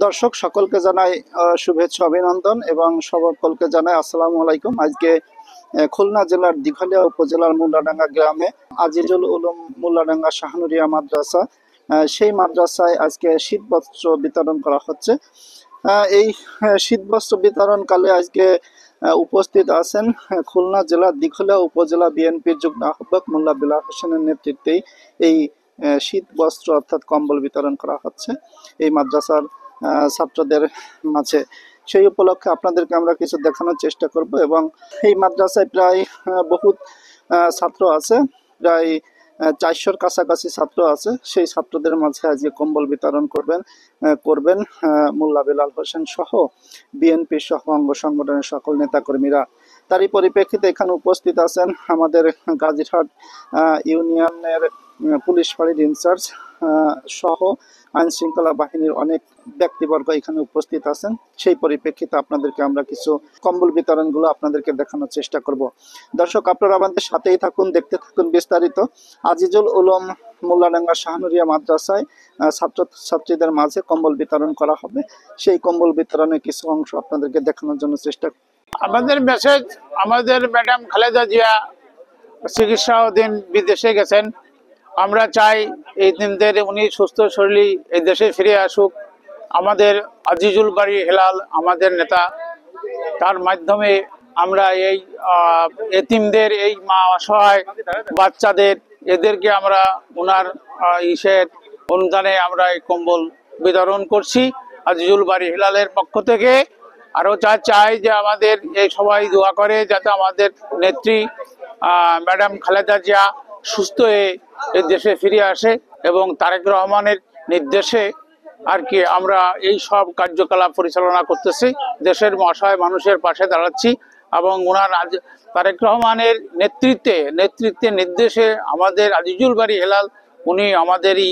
দর্শক সকলকে জানাই শুভেচ্ছা অভিনন্দন এবং সকলকে জানাই আসসালামু আলাইকুম। আজকে খুলনা জেলার দিঘলিয়া উপজেলার মুল্লাডাঙ্গা গ্রামে আজিজুল উলুম মুল্লাডাঙ্গা শাহনুরিয়া মাদ্রাসা, সেই মাদ্রাসায় আজকে শীতবস্ত্র বিতরণ করা হচ্ছে। এই শীতবস্ত্র বিতরণকালে আজকে উপস্থিত আছেন খুলনা জেলার দিঘলিয়া উপজেলা বিএনপির যুগ্ম আহ্বায়ক মোল্লা বিলাল হোসেনের নেতৃত্বেই এই শীত বস্ত্র অর্থাৎ কম্বল বিতরণ করা হচ্ছে এই মাদ্রাসার ছাত্রদের মাঝে। সেই উপলক্ষে আপনাদেরকে আমরা কিছু দেখানোর চেষ্টা করব এবং এই মাদ্রাসায় প্রায় বহুত ছাত্র আছে, প্রায় 400-র কাছাকাছি ছাত্র আছে। সেই ছাত্রদের মাঝে আজকে কম্বল বিতরণ করবেন মোল্লা বিলাল হোসেন সহ বিএনপি সহ অঙ্গ সংগঠনের সকল নেতাকর্মীরা। তারই পরিপ্রেক্ষিতে এখানে উপস্থিত আছেন আমাদের গাজীরহাট ইউনিয়নের পুলিশ ফাঁড়ির ইনচার্জ সহ আইন শৃঙ্খলা বাহিনীর অনেক ব্যক্তিবর্গ এখানে উপস্থিত আছেন। সেই পরিপ্রেক্ষিতে আপনাদেরকে আমরা কিছু কম্বল বিতরণগুলো আপনাদেরকে দেখানোর চেষ্টা করব। দর্শক, আপনারা আমাদের সাথেই থাকুন, দেখতে থাকুন বিস্তারিত। আজিজুল উলুম মুল্লাডাঙ্গা শাহনুরিয়া মাদ্রাসায় ছাত্রছাত্রীদের মাঝে কম্বল বিতরণ করা হবে। সেই কম্বল বিতরণের কিছু অংশ আপনাদেরকে দেখানোর জন্য চেষ্টা। আমাদের মেসেজ, আমাদের ম্যাডাম খালেদা জিয়া চিকিৎসাধীন বিদেশে গেছেন। আমরা চাই এই দিনদের উনি সুস্থ শরীরে এই দেশে ফিরে আসুক। আমাদের আজিজুল বাড়ি হেলাল আমাদের নেতা, তার মাধ্যমে আমরা এই এতিমদের, এই মা অসহায় বাচ্চাদের, এদেরকে আমরা ওনার অনুদানে আমরা এই কম্বল বিতরণ করছি আজিজুল বাড়ি হেলালের পক্ষ থেকে। আরও চাই যে আমাদের এই সবাই দোয়া করে যাতে আমাদের নেত্রী ম্যাডাম খালেদা জিয়া সুস্থ হয়ে এই দেশে ফিরে আসে এবং তারেক রহমানের নির্দেশে আর কি আমরা এই সব কার্যকলাপ পরিচালনা করতেছি, দেশের অসহায় মানুষের পাশে দাঁড়াচ্ছি এবং ওনার তারেক রহমানের নেতৃত্বে নির্দেশে আমাদের আজিজুল বাড়ি হেলাল উনি আমাদেরই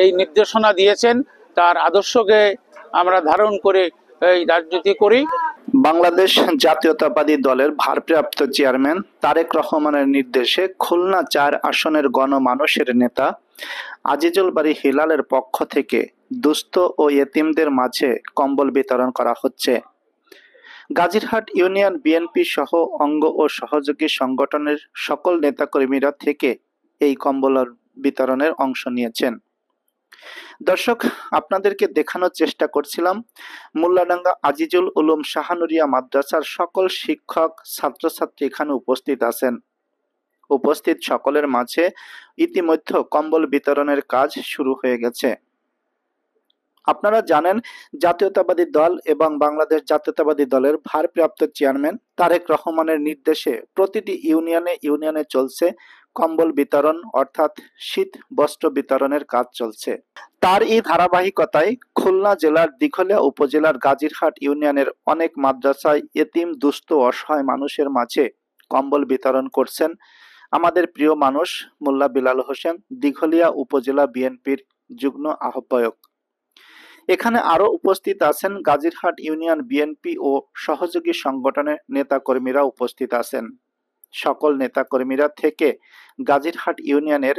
এই নির্দেশনা দিয়েছেন। তার আদর্শকে আমরা ধারণ করে এই রাজনীতি করি। বাংলাদেশ জাতীয়তাবাদী দলের ভারপ্রাপ্ত চেয়ারম্যান তারেক রহমানের নির্দেশে খুলনা 4 আসনের গণমানুষের নেতা আজিজুল বাড়ি হেলালের পক্ষ থেকে দুস্থ ও এতিমদের মাঝে কম্বল বিতরণ করা হচ্ছে। গাজীরহাট ইউনিয়ন বিএনপি সহ অঙ্গ ও সহযোগী সংগঠনের সকল নেতাকর্মীরা থেকে এই কম্বল বিতরণের অংশ নিয়েছেন। দর্শক, আপনাদেরকে দেখানোর চেষ্টা করছিলাম মুল্লাডাঙ্গা আজিজুল উলুম শাহনুরিয়া মাদ্রাসার সকল শিক্ষক ছাত্রছাত্রী এখানে উপস্থিত আছেন। উপস্থিত সকলের মাঝে ইতিমধ্যে কম্বল বিতরণের কাজ শুরু হয়ে গেছে। আপনারা জানেন জাতীয়তাবাদী দল এবং বাংলাদেশ জাতীয়তাবাদী দলের ভারপ্রাপ্ত চেয়ারম্যান তারেক রহমানের নির্দেশে প্রতিটি ইউনিয়নে চলছে কম্বল বিতরণ অর্থাৎ শীত বস্ত্র বিতরণের কাজ চলছে। তার এই ধারাবাহিকতায় খুলনা জেলার দিঘলিয়া উপজেলার গাজীরহাট ইউনিয়নের অনেক মাদ্রাসায় এতিম দুস্থ অসহায় মানুষের মাঝে কম্বল বিতরণ করছেন আমাদের প্রিয় মানুষ মোল্লা বিলাল হোসেন, দিঘলিয়া উপজেলা বিএনপির যুগ্ম আহ্বায়ক। এখানে আরো উপস্থিত আছেন গাজীরহাট ইউনিয়ন বিএনপি ও সহযোগী সংগঠনের নেতাকর্মীরা উপস্থিত আছেন। সকল নেতাকর্মীরা থেকে গাজীরহাট ইউনিয়নের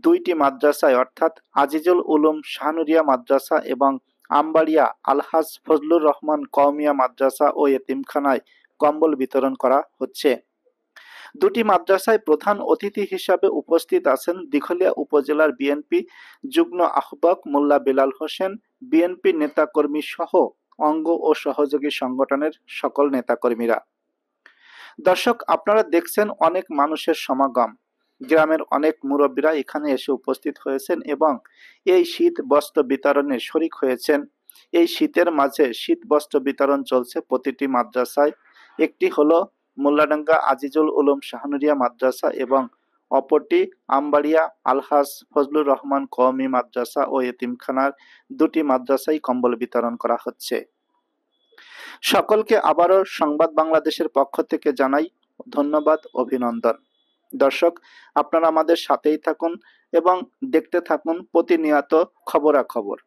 2টি মাদ্রাসায় অর্থাৎ আজিজুল উলুম শাহনুরিয়া মাদ্রাসা এবং আমবাড়িয়া আলহাজ ফজলুর রহমান কওমিয়া মাদ্রাসা ও এতিমখানায় কম্বল বিতরণ করা হচ্ছে। 2টি মাদ্রাসায় প্রধান অতিথি হিসাবে উপস্থিত আছেন দিঘলিয়া উপজেলার বিএনপি যুগ্ম আহ্বায়ক মোল্লা বিলাল হোসেন, বিএনপি নেতাকর্মী সহ অঙ্গ ও সহযোগী সংগঠনের সকল নেতাকর্মীরা। দর্শক, আপনারা দেখছেন অনেক মানুষের সমাগম, গ্রামের অনেক মুরব্বীরা এখানে এসে উপস্থিত হয়েছেন এবং এই শীত বস্ত্র বিতরণে শরিক হয়েছেন। এই শীতের মাঝে শীত বস্ত্র বিতরণ চলছে প্রতিটি মাদ্রাসায়। একটি হলো মুল্লাডাঙ্গা আজিজুল উলুম শাহনুরিয়া মাদ্রাসা এবং অপরটি আমবাড়িয়া আলহাজ ফজলুর রহমান কওমি মাদ্রাসা ও এতিমখানার 2টি মাদ্রাসায় কম্বল বিতরণ করা হচ্ছে। সকলকে আবারও সংবাদ বাংলাদেশের পক্ষ থেকে জানাই ধন্যবাদ, অভিনন্দন। দর্শক, আপনারা আমাদের সাথেই থাকুন এবং দেখতে থাকুন প্রতিনিয়ত খবরাখবর।